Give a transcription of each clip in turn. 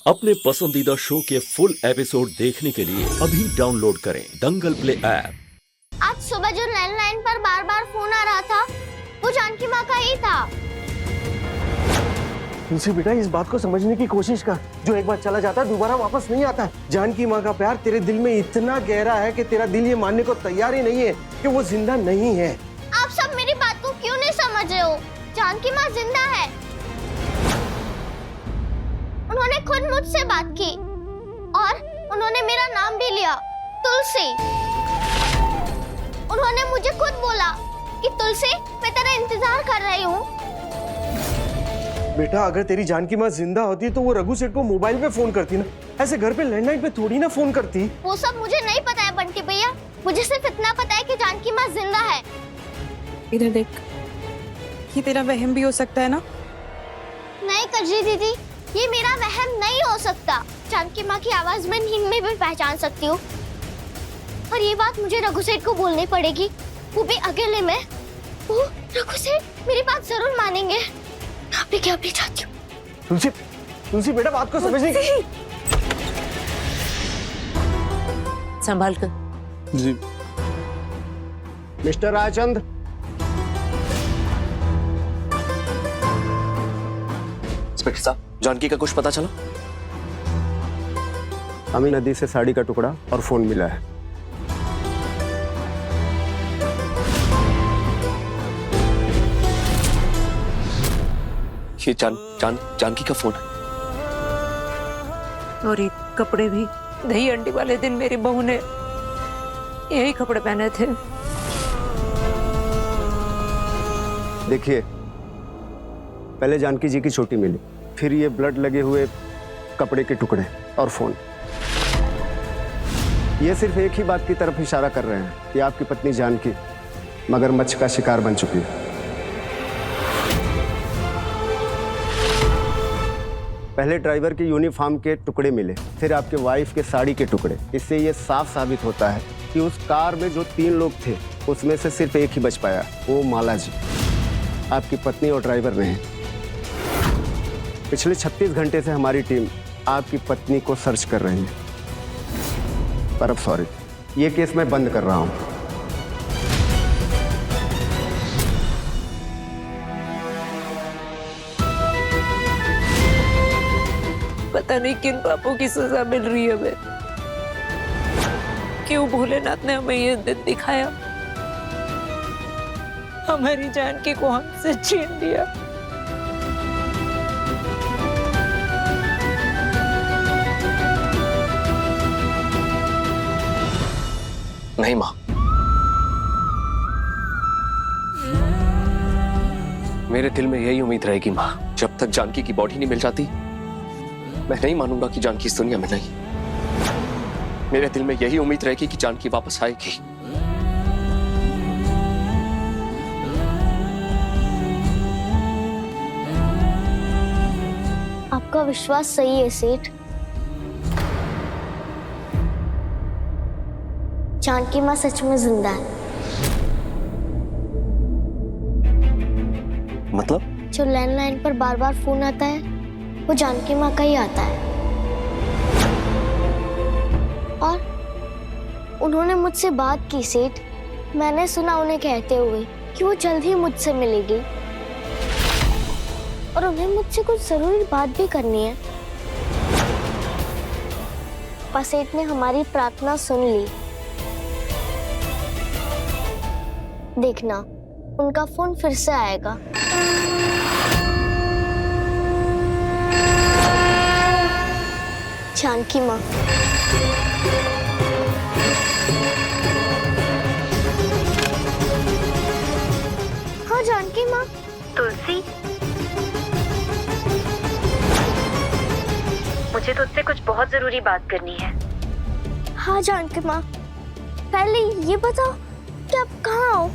अपने पसंदीदा शो के फुल एपिसोड देखने के लिए अभी डाउनलोड करें दंगल प्ले ऐप। आज सुबह जो लैंडलाइन पर बार बार फोन आ रहा था वो जानकी माँ का ही था। तुलसी बेटा, इस बात को समझने की कोशिश कर। जो एक बार चला जाता है दोबारा वापस नहीं आता। जानकी माँ का प्यार तेरे दिल में इतना गहरा है कि तेरा दिल ये मानने को तैयार ही नहीं है कि वो जिंदा नहीं है। आप सब मेरी बात को क्यों नहीं समझ रहे हो? जानकी माँ जिंदा है। उन्होंने खुद मुझसे बात की और उन्होंने मेरा नाम भी लिया, तुलसी। उन्होंने मुझे खुद बोला कि तुलसी, मैं तेरा इंतजार कर रही हूँ। बेटा, अगर तेरी जानकी माँ जिंदा होती तो वो रघु सेठ को मोबाइल पे फोन करती ना, ऐसे घर पे लैंडलाइन पे थोड़ी ना फोन करती। वो सब मुझे नहीं पता है बंटी भैया, मुझे सिर्फ इतना पता है कि जानकी माँ जिंदा है। इधर देख, ये तेरा वहम भी हो सकता है ना? नहीं कजरी दीदी, ये मेरा वहम नहीं हो सकता। जानकी माँ की आवाज मैं नींद में भी पहचान सकती हूँ। और ये बात मुझे रघु सेठ को बोलनी पड़ेगी, वो भी अकेले में। वो रघु सेठ मेरी बात जरूर मानेंगे। मैं क्या भी चाहती हूँ। तुलसी, तुलसी बेटा, बात को समझने की। संभाल कर। जी मिस्टर राजचंद्र, इंस्पेक्टर साहब, जानकी का कुछ पता चला? हमें नदी से साड़ी का टुकड़ा और फोन मिला है। ये जानकी का फोन है। और ये कपड़े भी, दही अंडी वाले दिन मेरी बहू ने यही कपड़े पहने थे। देखिए, पहले जानकी जी की चोटी मिली, फिर ये ब्लड लगे हुए कपड़े के टुकड़े और फोन। ये सिर्फ एक ही बात की तरफ इशारा कर रहे हैं कि आपकी पत्नी जानकी मगरमच्छ का शिकार बन चुकी है। पहले ड्राइवर के यूनिफॉर्म के टुकड़े मिले, फिर आपके वाइफ के साड़ी के टुकड़े। इससे ये साफ साबित होता है कि उस कार में जो 3 लोग थे उसमें से सिर्फ एक ही बच पाया, वो माला जी, आपकी पत्नी और ड्राइवर नहीं। पिछले 36 घंटे से हमारी टीम आपकी पत्नी को सर्च कर रही है, पर अब सॉरी, ये केस मैं बंद कर रहा हूं। पता नहीं किन पापों की सजा मिल रही है हमें। क्यों भोलेनाथ ने हमें ये दिन दिखाया? हमारी जानकी को हमसे छीन लिया। नहीं माँ, मेरे दिल में यही उम्मीद रहेगी माँ, जब तक जानकी की बॉडी नहीं मिल जाती मैं नहीं मानूंगा कि जानकी इस दुनिया में नहीं। मेरे दिल में यही उम्मीद रहेगी कि जानकी वापस आएगी। आपका विश्वास सही है सेठ। जानकी माँ सच में जिंदा है। मतलब? जो लैंडलाइन पर बार बार फोन आता है वो जानकी माँ का ही आता है। और उन्होंने मुझसे बात की सेठ। मैंने सुना उन्हें कहते हुए कि वो जल्द ही मुझसे मिलेगी और उन्हें मुझसे कुछ जरूरी बात भी करनी है। पर सेठ ने हमारी प्रार्थना सुन ली। देखना, उनका फोन फिर से आएगा। जानकी माँ, हाँ जानकी माँ। तुलसी, मुझे तुझसे कुछ बहुत जरूरी बात करनी है। हाँ जानकी माँ, पहले ये बताओ कि आप कहाँ हो?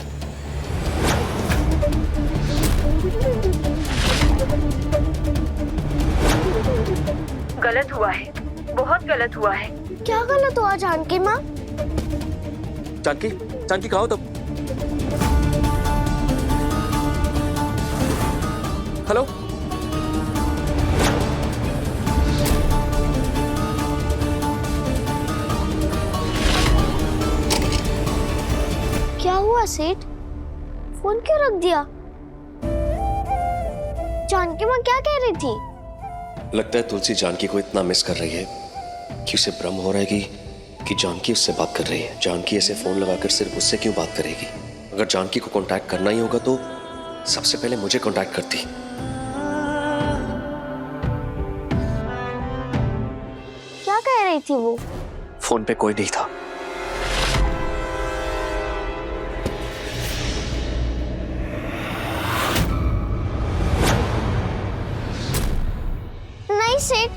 गलत हुआ है, बहुत गलत हुआ है। क्या गलत हुआ जानकी माँ? जानकी कहाँ हो तुम? हेलो? सेठ, फोन क्यों रख दिया? जानकी माँ क्या कह रही थी? लगता है तुलसी जानकी को इतना मिस कर रही है कि उसे भ्रम हो रहा है कि जानकी उससे बात कर रही है। जानकी ऐसे फोन लगाकर सिर्फ उससे क्यों बात करेगी? अगर जानकी को कांटेक्ट करना ही होगा तो सबसे पहले मुझे कांटेक्ट करती। क्या कह रही थी वो? फोन पे कोई नहीं था। नहीं सेठ,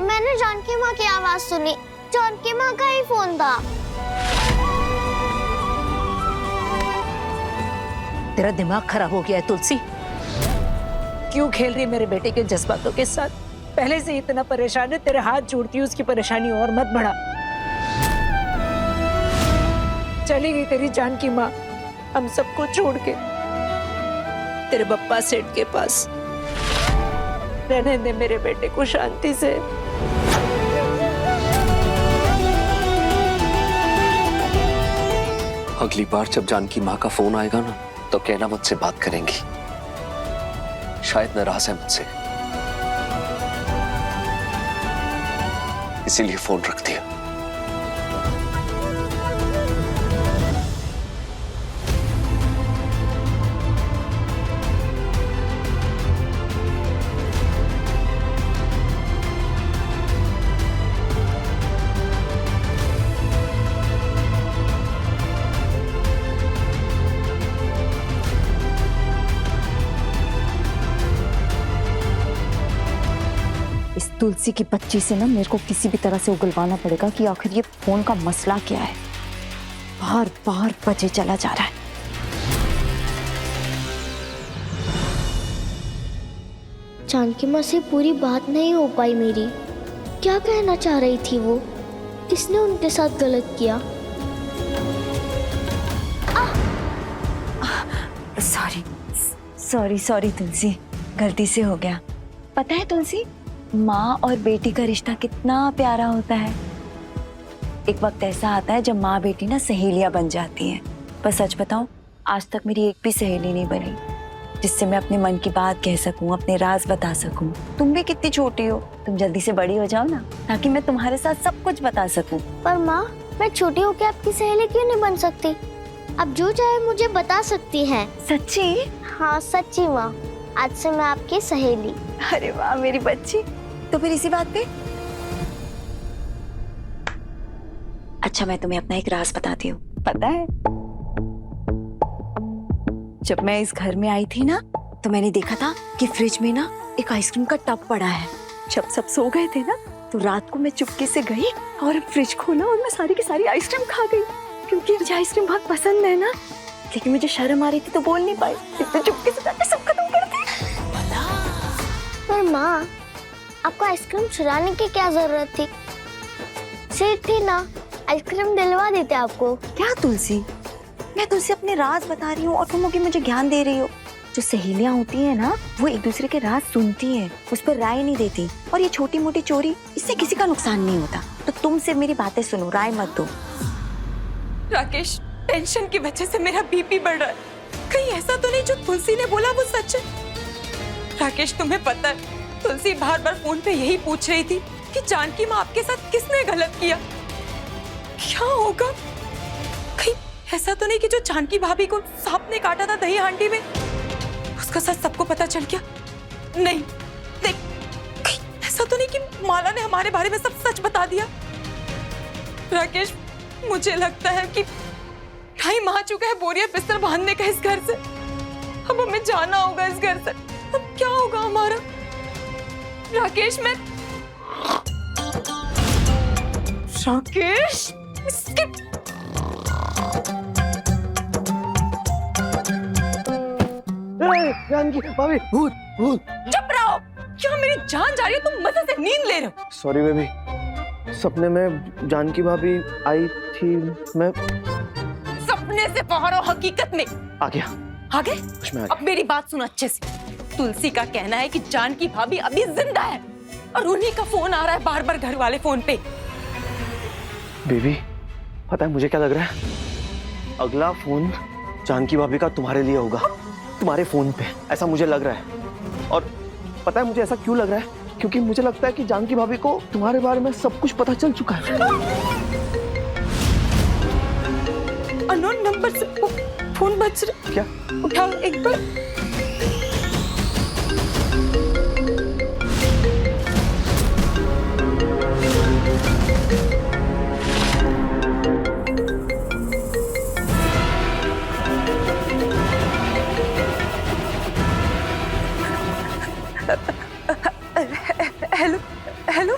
मैंने जानकी माँ की आवाज सुनी। जानकी माँ का ही फोन था। तेरा दिमाग खराब हो गया है तुलसी। क्यों खेल रही है मेरे बेटे के जज्बातों के साथ? पहले से इतना परेशान है, तेरे हाथ जोड़ती हूँ उसकी परेशानी और मत बढ़ा। चली गई तेरी जानकी माँ हम सबको छोड़ के तेरे बप्पा सेठ के पास। रहने दे मेरे बेटे को शांति से। अगली बार जब जानकी माँ का फोन आएगा ना तो कहना मुझसे बात करेंगी। शायद नाराज है मुझसे, इसीलिए फोन रख दिया। इस तुलसी की बच्ची से ना मेरे को किसी भी तरह से उगलवाना पड़ेगा कि आखिर ये फोन का मसला क्या है। बार बार बजे चला जा रहा है। जानकी माँ से पूरी बात नहीं हो पाई मेरी। क्या कहना चाह रही थी वो? किसने उनके साथ गलत किया? सॉरी तुलसी, गलती से हो गया। पता है तुलसी, माँ और बेटी का रिश्ता कितना प्यारा होता है। एक वक्त ऐसा आता है जब माँ बेटी ना सहेलियां बन जाती हैं। पर सच बताऊं, आज तक मेरी एक भी सहेली नहीं बनी जिससे मैं अपने मन की बात कह सकूं, अपने राज बता सकूं। तुम भी कितनी छोटी हो, तुम जल्दी से बड़ी हो जाओ ना, ताकि मैं तुम्हारे साथ सब कुछ बता सकूं। पर माँ, मैं छोटी होकर आपकी सहेली क्यों नहीं बन सकती? आप जो चाहे मुझे बता सकती हैं। सच्ची? हाँ सच्ची माँ, आज से मैं आपकी सहेली। अरे वाह मेरी बच्ची। तो फिर इसी बात पे, अच्छा मैं तुम्हें अपना एक राज बताती हूँ। पता है, जब मैं इस घर में आई थी ना तो मैंने देखा था कि फ्रिज में ना एक आइसक्रीम का टब पड़ा है। जब सब सो गए थे ना तो रात को मैं चुपके से गई और फ्रिज खोला और मैं सारी की सारी आइसक्रीम खा गई, क्योंकि मुझे आइसक्रीम बहुत पसंद है ना। लेकिन मुझे शर्म आ रही थी तो बोल नहीं पाई, तो चुपके से जाके सब खत्म कर दी। पर माँ, आपको आइसक्रीम चुराने की क्या जरूरत थी? सेठ थी ना, आइसक्रीम दिलवा देते आपको। क्या तुलसी, मैं तुझसे अपने राज बता रही हूँ और तुम मुझे ज्ञान दे रही हो। जो सहेलियां होती है ना, वो एक दूसरे के राज सुनती हैं, उस पर राय नहीं देती। और ये छोटी मोटी चोरी, इससे किसी का नुकसान नहीं होता। तो तुम सिर्फ मेरी बातें सुनो, राय मत दो। राकेश, टेंशन की वजह से मेरा बीपी बढ़ रहा है। कहीं ऐसा तो नहीं जो तुलसी ने बोला वो सच है? राकेश, तुम्हें पता है तुलसी बार बार फोन पे यही पूछ रही थी कि जानकी माँ आपके साथ किसने गलत किया। क्या होगा? कहीं ऐसा तो नहीं कि जो जानकी भाभी को सांप ने काटा था दही हांडी में, उसका सच सबको पता चल गया? नहीं, कहीं ऐसा तो नहीं कि माला ने हमारे बारे में सब सच बता दिया? राकेश, मुझे लगता है कि टाइम आ चुका है बोरिया बिस्तर बांधने का इस घर से। अब हमें जाना होगा इस घर से। अब क्या होगा हमारा? राकेश, मैं राकेश, इसके चुप रहो। क्या मेरी जान जा रही है? तुम मजे से नींद ले रहे हो? सॉरी बेबी, सपने में जानकी भाभी आई थी। मैं सपने से बाहर हो, हकीकत में आ गया। आ गए? उसमें आ अब मेरी बात सुनो अच्छे से। तुलसी का कहना है कि जानकी भाभी अभी जिंदा है और उन्हीं का फोन आ रहा है बार बार घर वाले फोन पे। बेबी, पता है मुझे क्या लग रहा है? अगला फोन जानकी भाभी का तुम्हारे लिए होगा, तुम्हारे फोन पे, ऐसा मुझे लग रहा है। और पता है मुझे ऐसा क्यों लग रहा है? क्योंकि मुझे लगता है कि जानकी भाभी को तुम्हारे बारे में सब कुछ पता चल चुका है। अननोन नंबर से फोन बज रहा। क्या? उठाओ एक बार। हेलो हेलो,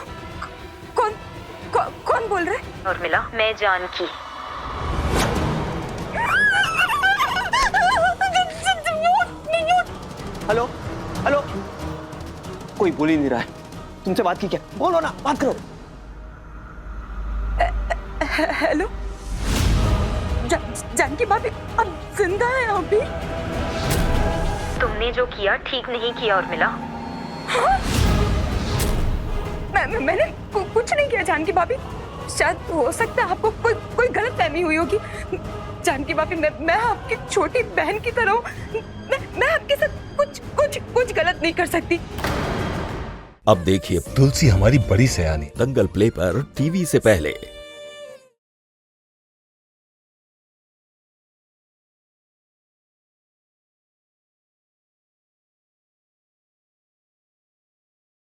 कौन बोल रहे? उर्मिला, मैं जानकी। हेलो हेलो, कोई बोल ही नहीं रहा है। तुमसे बात की क्या? बोलो ना, बात करो। हेलो, जानकी भाभी अब जिंदा है अभी? तुमने जो किया ठीक नहीं किया उर्मिला। हाँ? मैंने कुछ नहीं किया जानकी भाभी। शायद हो सकता है आपको कोई गलतफहमी हुई होगी। जानकी भाभी, मैं आपकी छोटी बहन की तरह हूँ। मैं आपके साथ कुछ गलत नहीं कर सकती। अब देखिए तुलसी हमारी बड़ी सयानी। दंगल प्ले पर टीवी से पहले।